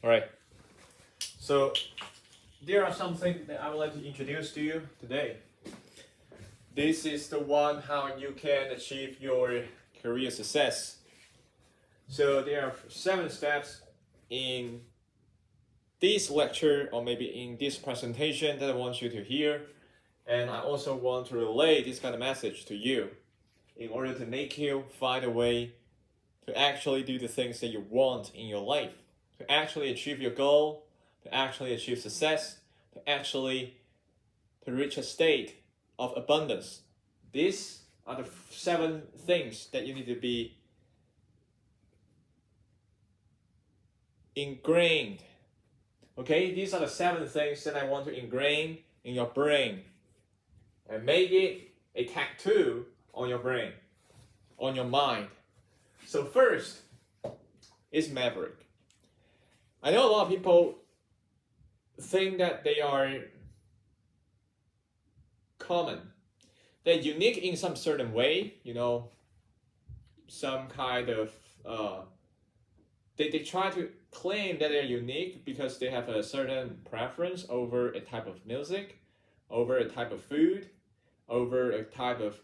All right. So there are something that I would like to introduce to you today. This is the one how you can achieve your career success. So there are 7 steps in this lecture or maybe in this presentation that I want you to hear. And I also want to relay this kind of message to you in order to make you find a way to actually do the things that you want in your life, to actually achieve your goal, to actually achieve success, to reach a state of abundance. These are the 7 things that you need to be ingrained. Okay, these are the 7 things that I want to ingrain in your brain and make it a tattoo on your brain, on your mind. So first is Maverick. I know a lot of people think that they are common. They're unique in some certain way, some kind of, they try to claim that they're unique because they have a certain preference over a type of music, over a type of food, over a type of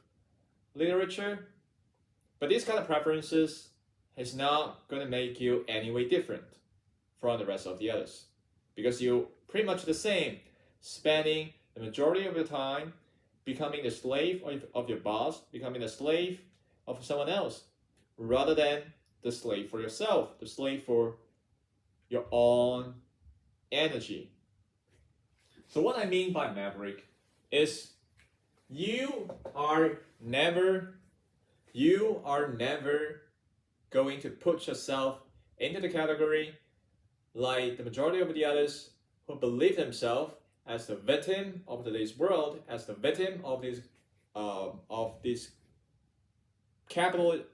literature. But these kind of preferences is not going to make you any way different from the rest of the others, because you're pretty much the same, spending the majority of your time becoming the slave of your boss, becoming the slave of someone else, rather than the slave for yourself, the slave for your own energy. So what I mean by Maverick is you are never going to put yourself into the category like the majority of the others who believe themselves as the victim of today's world, as the victim of this capitalist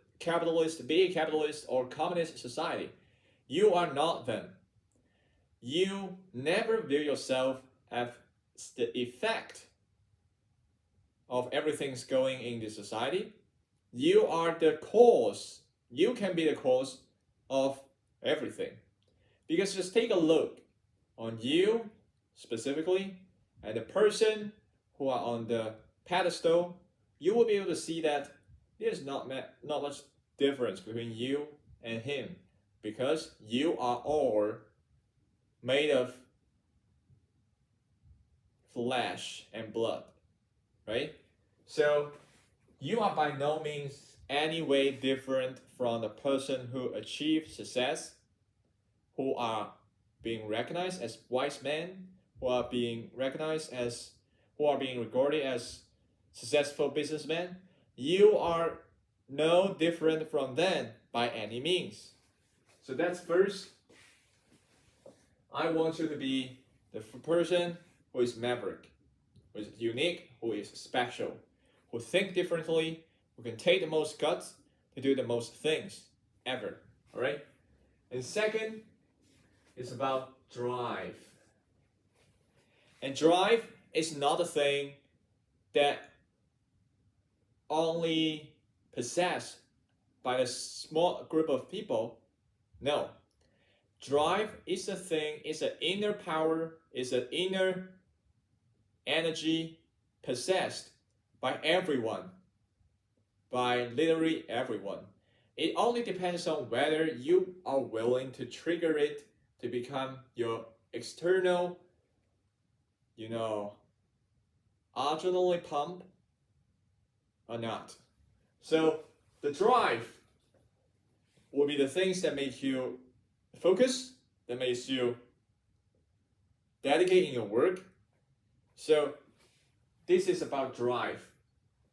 or communist society. You are not them. You never view yourself as the effect of everything's going in this society. You are the cause. You can be the cause of everything. Because just take a look on you specifically and the person who are on the pedestal. You will be able to see that there's not much difference between you and him, because you are all made of flesh and blood, right? So you are by no means any way different from the person who achieved success, who are being recognized as wise men, who are being regarded as successful businessmen. You are no different from them by any means. So that's first. I want you to be the person who is Maverick, who is unique, who is special, who think differently, who can take the most guts to do the most things ever. All right? And second is about drive. And drive is not a thing that only possessed by a small group of people. No. Drive is a thing, it's an inner power, it's an inner energy possessed by everyone, by literally everyone. It only depends on whether you are willing to trigger it to become your external, adrenaline pump or not. So the drive will be the things that make you focus, that makes you dedicate in your work. So this is about drive.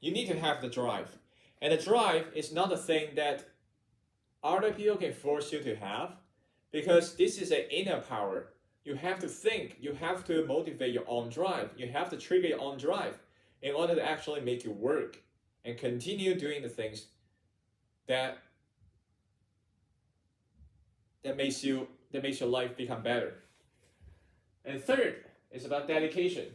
You need to have the drive. And the drive is not a thing that other people can force you to have, because this is an inner power. You have to think, you have to motivate your own drive, you have to trigger your own drive in order to actually make it work and continue doing the things that makes your life become better. And third is about dedication.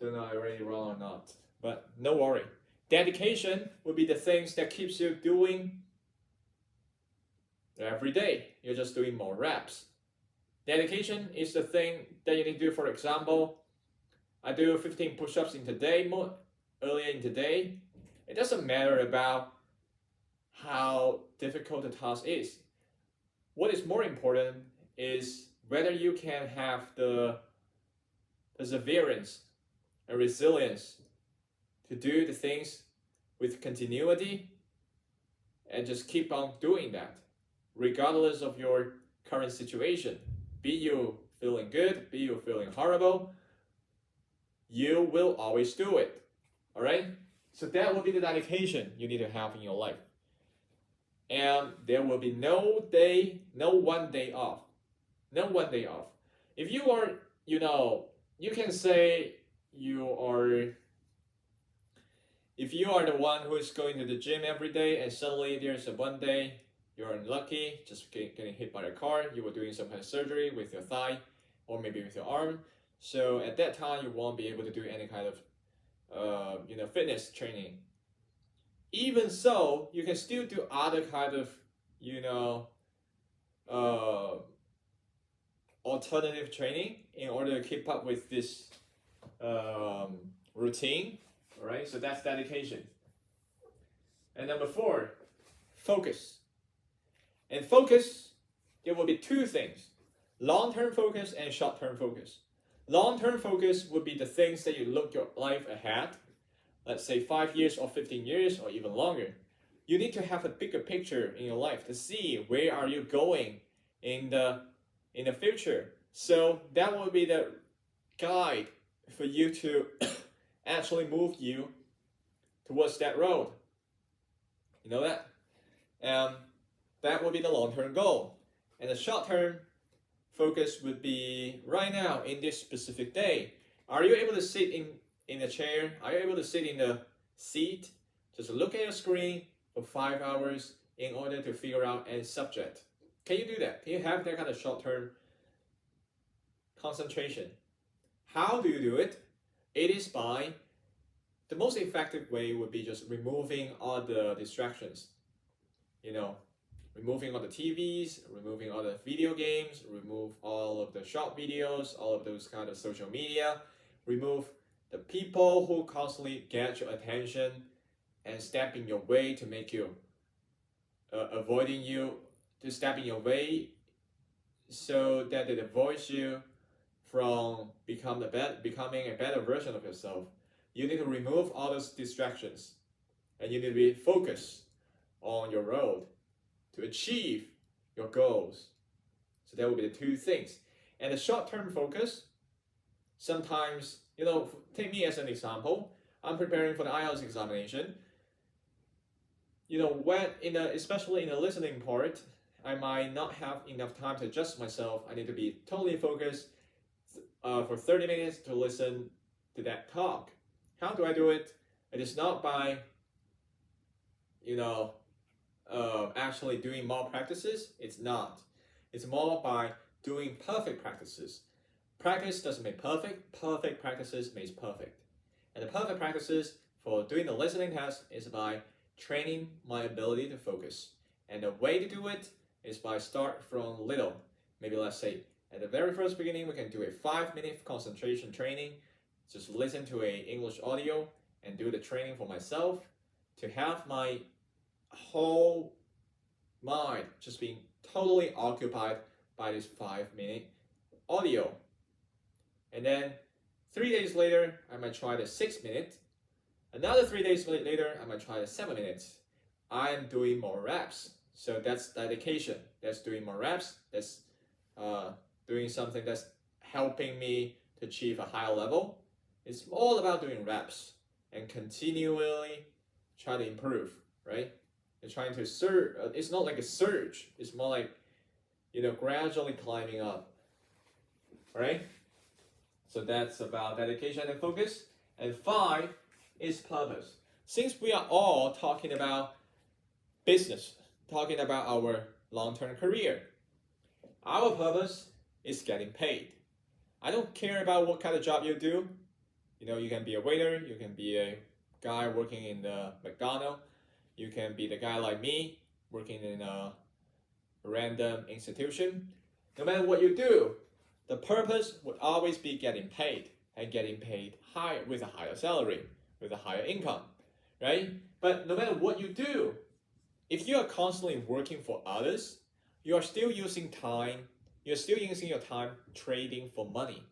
Don't know I already wrong or not, but no worry. Dedication will be the things that keeps you doing every day, you're just doing more reps. Dedication is the thing that you need to do. For example, I do 15 push-ups in today, earlier in today. It doesn't matter about how difficult the task is. What is more important is whether you can have the perseverance and resilience to do the things with continuity and just keep on doing that, regardless of your current situation. Be you feeling good, be you feeling horrible, you will always do it. All right? So that will be the dedication you need to have in your life. And there will be no one day off. No one day off. If you are, you can say if you are the one who is going to the gym every day and suddenly there's a one day you're unlucky, just getting hit by a car, you were doing some kind of surgery with your thigh or maybe with your arm. So at that time, you won't be able to do any kind of, fitness training. Even so, you can still do other kind of, alternative training in order to keep up with this routine. All right, so that's dedication. And number 4, focus. And focus, there will be 2 things: long-term focus and short-term focus. Long-term focus would be the things that you look your life ahead, let's say 5 years or 15 years or even longer. You need to have a bigger picture in your life to see where are you going in the future. So that will be the guide for you to actually move you towards that road. You know that? That will be the long-term goal. And the short-term focus would be right now in this specific day. Are you able to sit in a chair? Are you able to sit in the seat? Just look at your screen for 5 hours in order to figure out a subject. Can you do that? Can you have that kind of short-term concentration? How do you do it? It is by, the most effective way would be just removing all the distractions. Removing all the TVs, removing all the video games, remove all of the short videos, all of those kind of social media, remove the people who constantly get your attention and step in your way to make you, avoiding you, to step in your way so that they avoid you from becoming a better version of yourself. You need to remove all those distractions and you need to be focused on your road to achieve your goals. So that will be the 2 things. And the short-term focus, sometimes, take me as an example. I'm preparing for the IELTS examination. Especially in the listening part, I might not have enough time to adjust myself. I need to be totally focused for 30 minutes to listen to that talk. How do I do it? It is not by, actually doing more practices. It's not. It's more by doing perfect practices. Practice doesn't make perfect. Perfect practices makes perfect. And the perfect practices for doing the listening test is by training my ability to focus. And the way to do it is by start from little. Maybe let's say at the very first beginning, we can do a 5-minute concentration training. Just listen to a English audio and do the training for myself to have my whole mind just being totally occupied by this 5-minute audio. And then 3 days later, I might try the 6 minute. Another 3 days later, I might try the 7 minutes. I am doing more reps. So that's dedication. That's doing more reps. That's doing something that's helping me to achieve a higher level. It's all about doing reps and continually try to improve, right? You're trying to surge. It's not like a surge. It's more like, gradually climbing up, right? So that's about dedication and focus. And 5 is purpose. Since we are all talking about business, talking about our long-term career, our purpose is getting paid. I don't care about what kind of job you do. You can be a waiter, you can be a guy working in the McDonald's, you can be the guy like me working in a random institution, no matter what you do, the purpose would always be getting paid, and getting paid higher with a higher salary, with a higher income, right? But no matter what you do, if you are constantly working for others, you are still using time. You're still using your time trading for money.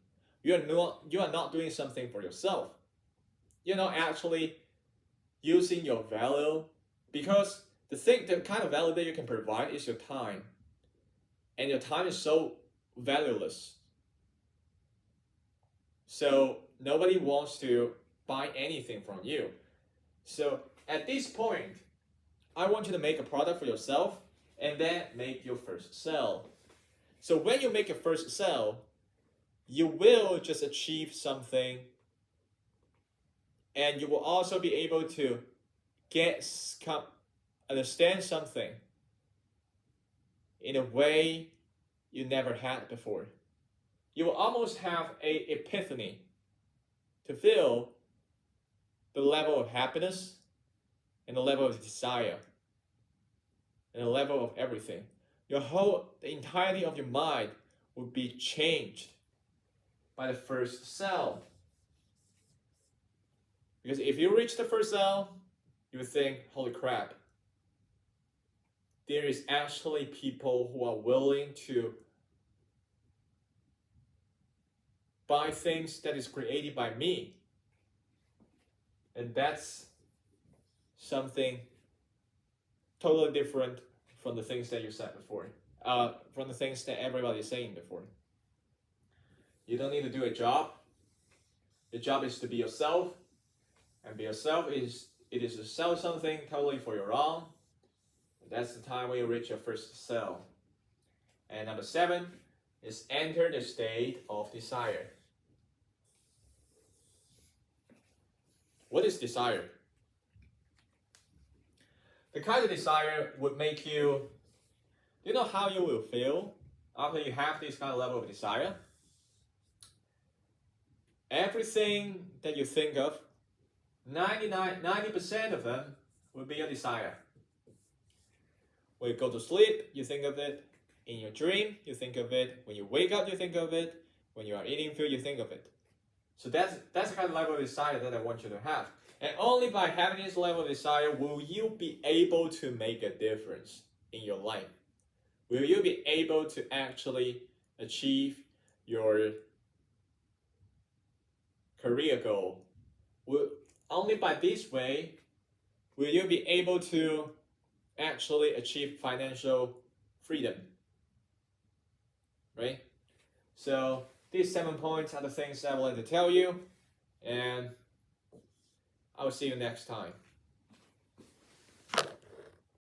You are not doing something for yourself. You're not actually using your value, because the kind of value that you can provide is your time. And your time is so valueless. So nobody wants to buy anything from you. So at this point, I want you to make a product for yourself and then make your first sale. So when you make your first sale, you will just achieve something, and you will also be able to understand something in a way you never had before. You will almost have an epiphany to feel the level of happiness and the level of desire and the level of everything. The entirety of your mind will be changed by the first sale. Because if you reach the first sale, you would think, holy crap, there is actually people who are willing to buy things that is created by me. And that's something totally different from the things that you said before, from the things that everybody is saying before. You don't need to do a job. The job is to be yourself, and be yourself is to sell something totally for your own. That's the time when you reach your first sale. And number 7 is enter the state of desire. What is desire? The kind of desire would make you, do you know how you will feel after you have this kind of level of desire? Everything that you think of, 90% of them will be your desire. When you go to sleep, you think of it. In your dream, you think of it. When you wake up, you think of it. When you are eating food, you think of it. So that's the kind of level of desire that I want you to have. And only by having this level of desire will you be able to make a difference in your life. Will you be able to actually achieve your career goal? Only by this way will you be able to actually achieve financial freedom, right? So these 7 points are the things I wanted to tell you, and I will see you next time.